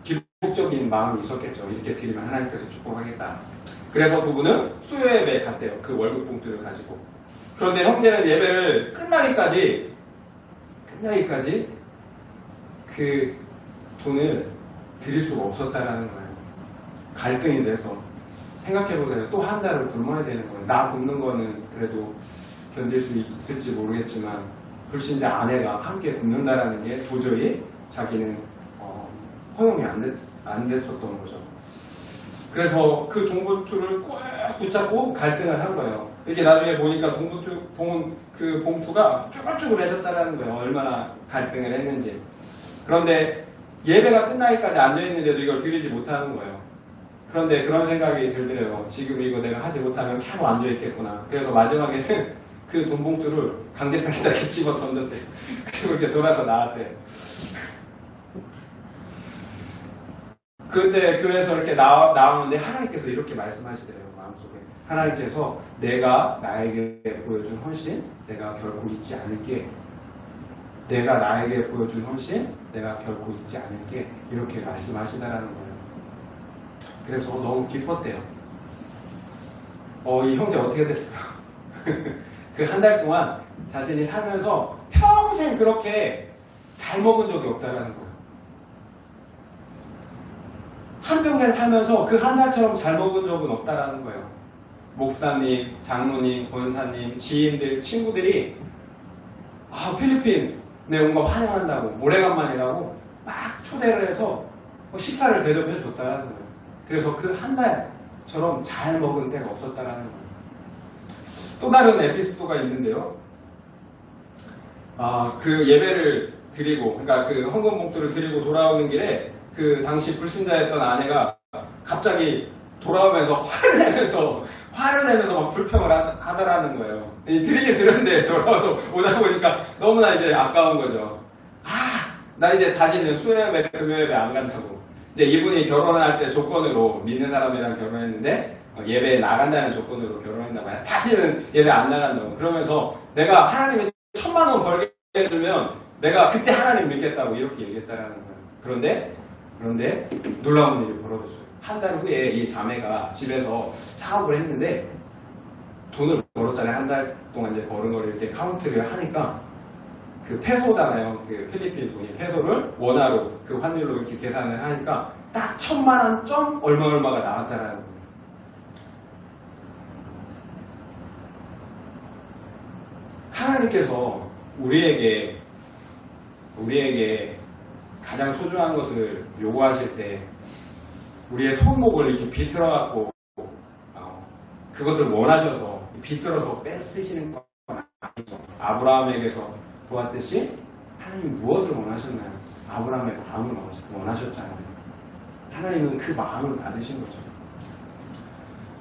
기독적인 마음이 있었겠죠. 이렇게 드리면 하나님께서 축복하겠다. 그래서 부부는 수요 예배에 갔대요. 그 월급 봉투를 가지고. 그런데 형제는 예배를 끝나기까지 그 돈을 드릴 수가 없었다라는 거예요. 갈등이 돼서 생각해보세요. 또 한 달을 굶어야 되는 거예요. 나 굶는 거는 그래도 견딜 수 있을지 모르겠지만 불신자 아내가 함께 굶는다라는 게 도저히 자기는 허용이 안 됐었던 거죠. 그래서 그 돈봉투를 꼭 붙잡고 갈등을 한 거예요. 이렇게 나중에 보니까 그 봉투가 쭈글쭈글해졌다라는 거예요. 얼마나 갈등을 했는지. 그런데 예배가 끝나기까지 앉아있는데도 이걸 드리지 못하는 거예요. 그런데 그런 생각이 들더래요. 지금 이거 내가 하지 못하면 캬고 앉아있겠구나. 그래서 마지막에는 그 돈봉투를 강대상에다 이렇게 집어 던졌대요. 그리고 이렇게 돌아서 나왔대요. 그때 교회에서 이렇게 나오는데 하나님께서 이렇게 말씀하시더래요. 마음속에. 하나님께서 내가 나에게 보여준 헌신, 내가 결코 잊지 않을게. 내가 나에게 보여준 헌신, 내가 결코 잊지 않을게. 이렇게 말씀하시다라는 거예요. 그래서 너무 기뻤대요. 이 형제 어떻게 됐을까? 그 한 달 동안 자신이 살면서 평생 그렇게 잘 먹은 적이 없다라는 거예요. 한평생 살면서 그 한 달처럼 잘 먹은 적은 없다라는 거예요. 목사님, 장로님, 권사님, 지인들, 친구들이 필리핀에 온 거 환영한다고, 오래간만이라고 막 초대를 해서 식사를 대접해 줬다라는 거예요. 그래서 그 한 달처럼 잘 먹은 때가 없었다라는 거예요. 또 다른 에피소드가 있는데요. 그 예배를 드리고, 그러니까 그 헌금 봉투를 드리고 돌아오는 길에 그 당시 불신자였던 아내가 갑자기 돌아오면서 화를 내면서 막 불평을 하더라는 거예요. 드리긴 드렸는데 돌아와서 오다 보니까 너무나 이제 아까운 거죠. 나 이제 다시는 수요예배, 금요예배 안 간다고. 이제 이분이 결혼할 때 조건으로 믿는 사람이랑 결혼했는데 예배에 나간다는 조건으로 결혼했나 봐요. 다시는 예배 안 나간다고. 그러면서 내가 하나님이 1,000,000원 벌게 해주면 내가 그때 하나님 믿겠다고 이렇게 얘기했다라는 거예요. 그런데 놀라운 일이 벌어졌어요. 한 달 후에 이 자매가 집에서 사업을 했는데 돈을 벌었잖아요. 한 달 동안 이제 버는 걸 이렇게 카운트를 하니까 그 페소잖아요. 그 필리핀 돈이 페소를 원화로 그 환율로 이렇게 계산을 하니까 딱 1,000,000원 점 얼마가 나왔다라는 거예요. 하나님께서 우리에게 가장 소중한 것을 요구하실 때 우리의 손목을 이렇게 비틀어갖고 그것을 원하셔서 비틀어서 뺏으시는 건 아니죠. 아브라함에게서 보았듯이 하나님 무엇을 원하셨나요? 아브라함의 마음을 원하셨잖아요. 하나님은 그 마음을 받으신 거죠.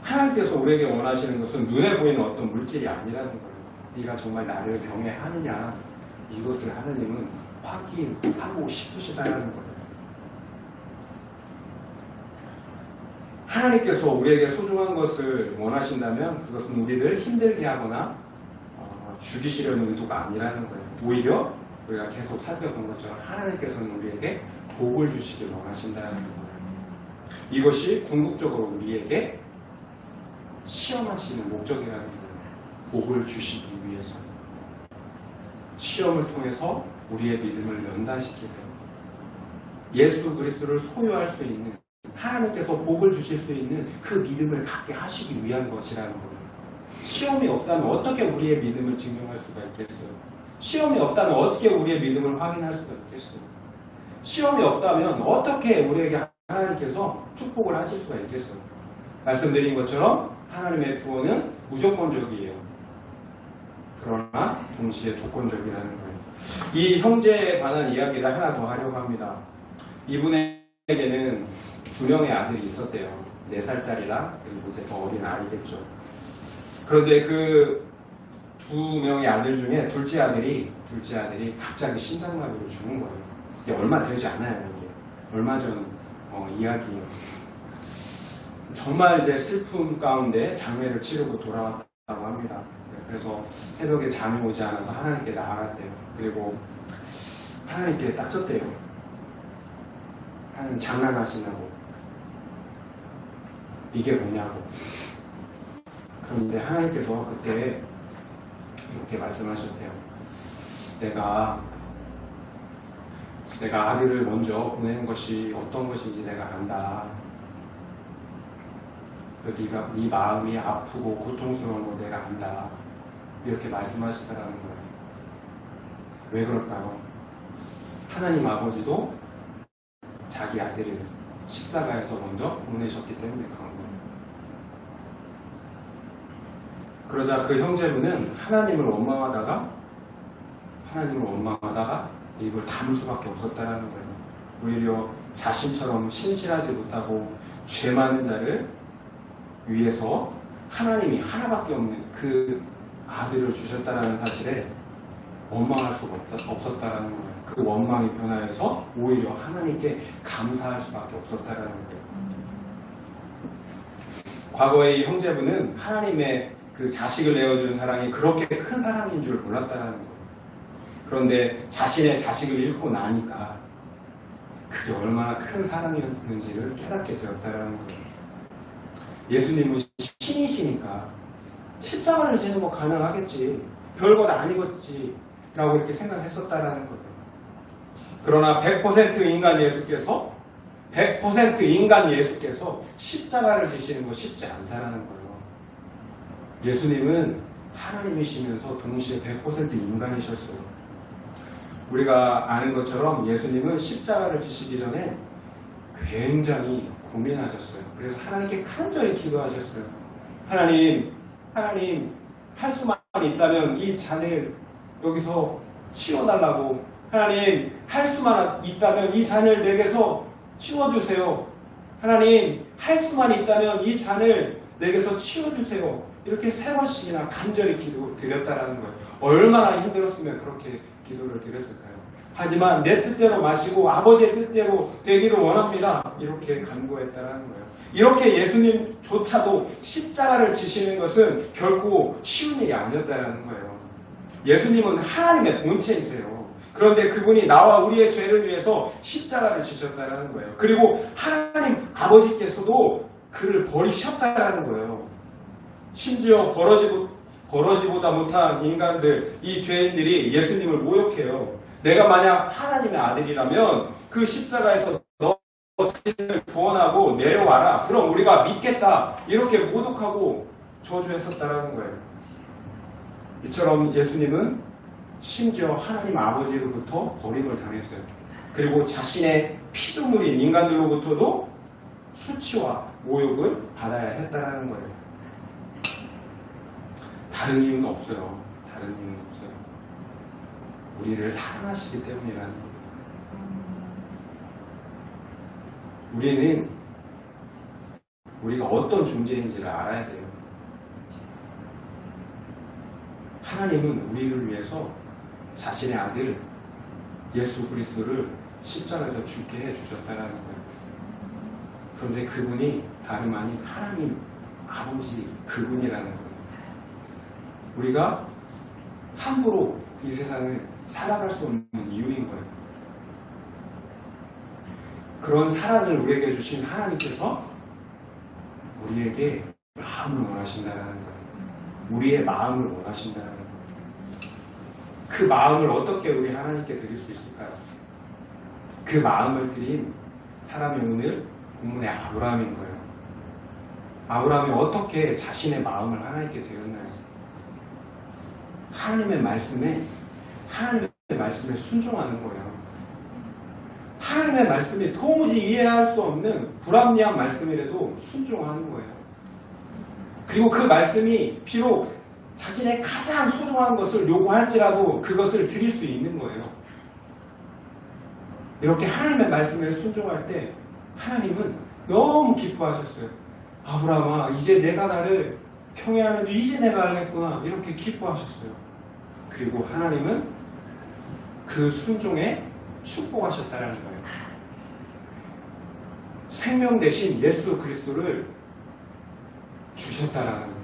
하나님께서 우리에게 원하시는 것은 눈에 보이는 어떤 물질이 아니라는 거예요. 네가 정말 나를 경외하느냐, 이것을 하나님은 확인하고 싶으시다는 거예요. 하나님께서 우리에게 소중한 것을 원하신다면 그것은 우리를 힘들게 하거나 죽이시려는 의도가 아니라는 거예요. 오히려 우리가 계속 살펴본 것처럼 하나님께서는 우리에게 복을 주시길 원하신다는 거예요. 이것이 궁극적으로 우리에게 시험하시는 목적이라는 거예요. 복을 주시기 위해서. 시험을 통해서 우리의 믿음을 연단시키세요. 예수 그리스도를 소유할 수 있는, 하나님께서 복을 주실 수 있는 그 믿음을 갖게 하시기 위한 것이라는 거예요. 시험이 없다면 어떻게 우리의 믿음을 증명할 수가 있겠어요? 시험이 없다면 어떻게 우리의 믿음을 확인할 수가 있겠어요? 시험이 없다면 어떻게 우리에게 하나님께서 축복을 하실 수가 있겠어요? 말씀드린 것처럼 하나님의 구원은 무조건적이에요. 그러나 동시에 조건적이라는 거예요. 이 형제에 관한 이야기를 하나 더 하려고 합니다. 이분에게는 2명의 아들이 있었대요. 4살짜리랑 그리고 이제 더 어린 아이겠죠. 그런데 그 2명의 아들 중에 둘째 아들이 갑자기 심장마비로 죽은 거예요. 이게 얼마 되지 않아요. 이게 얼마 전 이야기예요. 정말 이제 슬픔 가운데 장례를 치르고 돌아왔다고 합니다. 그래서 새벽에 잠이 오지 않아서 하나님께 나아갔대요. 그리고 하나님께 딱졌대요. 하나님 장난하시냐고. 이게 뭐냐고. 그런데 하나님께서 그때 이렇게 말씀하셨대요. 내가 아들을 먼저 보내는 것이 어떤 것인지 내가 안다. 네 마음이 아프고 고통스러운 거 내가 안다. 이렇게 말씀하시더라는 거예요. 왜 그럴까요? 하나님 아버지도 자기 아들을 십자가에서 먼저 보내셨기 때문에 그런 거예요. 그러자 그 형제분은 하나님을 원망하다가 입을 다물 수밖에 없었다는 거예요. 오히려 자신처럼 신실하지 못하고 죄 많은 자를 위해서 하나님이 하나밖에 없는 그 아들을 주셨다는 사실에 원망할 수가 없었다는 거예요. 그 원망이 변화해서 오히려 하나님께 감사할 수밖에 없었다는 거예요. 과거에 이 형제분은 하나님의 그 자식을 내어준 사랑이 그렇게 큰 사랑인 줄 몰랐다는 거예요. 그런데 자신의 자식을 잃고 나니까 그게 얼마나 큰 사랑이었는지를 깨닫게 되었다는 거예요. 예수님은 신이시니까 십자가를 지는 거 가능하겠지. 별것 아니겠지. 라고 이렇게 생각했었다라는 거예요. 그러나 100% 인간 예수께서 100% 인간 예수께서 십자가를 지시는 거 쉽지 않다라는 거예요. 예수님은 하나님이시면서 동시에 100% 인간이셨어요. 우리가 아는 것처럼 예수님은 십자가를 지시기 전에 굉장히 고민하셨어요. 그래서 하나님께 간절히 기도하셨어요. 하나님 할 수만 있다면 이 잔을 여기서 치워달라고. 하나님 할 수만 있다면 이 잔을 내게서 치워주세요. 하나님 할 수만 있다면 이 잔을 내게서 치워주세요. 이렇게 3번씩이나 간절히 기도 드렸다라는 거예요. 얼마나 힘들었으면 그렇게 기도를 드렸을까요? 하지만 내 뜻대로 마시고 아버지의 뜻대로 되기를 원합니다. 이렇게 간구했다라는 거예요. 이렇게 예수님조차도 십자가를 지시는 것은 결코 쉬운 일이 아니었다라는 거예요. 예수님은 하나님의 본체이세요. 그런데 그분이 나와 우리의 죄를 위해서 십자가를 지셨다라는 거예요. 그리고 하나님 아버지께서도 그를 버리셨다라는 거예요. 심지어 버러지보다 못한 인간들, 이 죄인들이 예수님을 모욕해요. 내가 만약 하나님의 아들이라면 그 십자가에서 너 자신을 구원하고 내려와라. 그럼 우리가 믿겠다. 이렇게 모독하고 저주했었다라는 거예요. 이처럼 예수님은 심지어 하나님 아버지로부터 버림을 당했어요. 그리고 자신의 피조물인 인간들로부터도 수치와 모욕을 받아야 했다라는 거예요. 다른 이유는 없어요. 다른 이유는 없어요. 우리를 사랑하시기 때문이라는 거예요. 우리는 우리가 어떤 존재인지를 알아야 돼요. 하나님은 우리를 위해서 자신의 아들 예수 그리스도를 십자가에서 죽게 해주셨다는 거예요. 그런데 그분이 다름 아닌 하나님 아버지 그분이라는 거예요. 우리가 함부로 이 세상을 살아갈 수 없는 이유인 거예요. 그런 사랑을 우리에게 주신 하나님께서 우리에게 마음을 원하신다는 거예요. 우리의 마음을 원하신다는 거예요. 그 마음을 어떻게 우리 하나님께 드릴 수 있을까요? 그 마음을 드린 사람이 오늘 본문의 아브라함인 거예요. 아브라함이 어떻게 자신의 마음을 하나님께 드렸나요? 하나님의 말씀에 순종하는 거예요. 하나님의 말씀이 도무지 이해할 수 없는 불합리한 말씀이라도 순종하는 거예요. 그리고 그 말씀이 비록 자신의 가장 소중한 것을 요구할지라도 그것을 드릴 수 있는 거예요. 이렇게 하나님의 말씀에 순종할 때 하나님은 너무 기뻐하셨어요. 아브라함아, 이제 내가 나를 평해하는 줄 이제 내가 알겠구나. 이렇게 기뻐하셨어요. 그리고 하나님은 그 순종에 축복하셨다는 거예요. 생명 대신 예수 그리스도를 주셨다라는 거예요.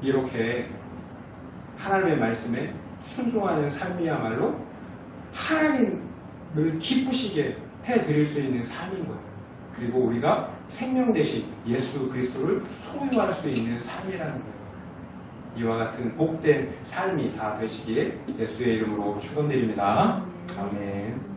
이렇게 하나님의 말씀에 순종하는 삶이야말로 하나님을 기쁘시게 해드릴 수 있는 삶인 거예요. 그리고 우리가 생명 대신 예수 그리스도를 소유할 수 있는 삶이라는 거예요. 이와 같은 복된 삶이 다 되시기에 예수의 이름으로 축원드립니다. 아멘.